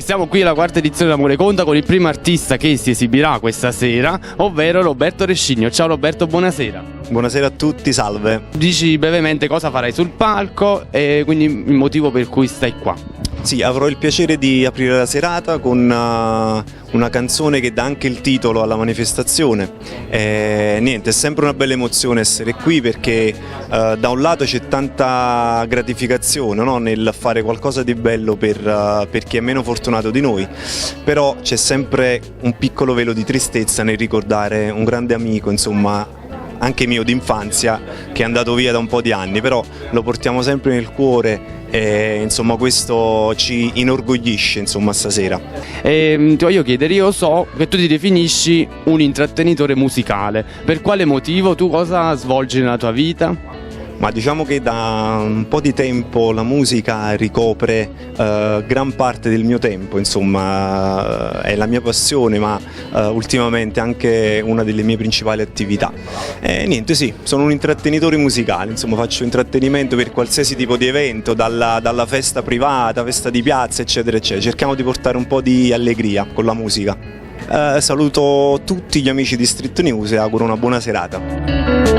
Siamo qui alla quarta edizione dell'Amore Conta con il primo artista che si esibirà questa sera, ovvero Roberto Rescigno. Ciao Roberto, buonasera. Buonasera a tutti, salve. Dici brevemente cosa farai sul palco e quindi il motivo per cui stai qua. Sì, avrò il piacere di aprire la serata con una canzone che dà anche il titolo alla manifestazione. Niente, è sempre una bella emozione essere qui perché da un lato c'è tanta gratificazione, no? Nel fare qualcosa di bello per chi è meno fortunato di noi, però c'è sempre un piccolo velo di tristezza nel ricordare un grande amico, insomma, anche mio d'infanzia, che è andato via da un po' di anni, però lo portiamo sempre nel cuore e insomma questo ci inorgoglisce, insomma, stasera. Ti voglio chiedere, io so che tu ti definisci un intrattenitore musicale, per quale motivo? Tu cosa svolgi nella tua vita? Ma diciamo che da un po' di tempo la musica ricopre gran parte del mio tempo, insomma è la mia passione, ma ultimamente anche una delle mie principali attività. Niente, sì, sono un intrattenitore musicale, insomma faccio intrattenimento per qualsiasi tipo di evento, dalla festa privata, festa di piazza, eccetera, eccetera. Cerchiamo di portare un po' di allegria con la musica. Saluto tutti gli amici di Street News e auguro una buona serata.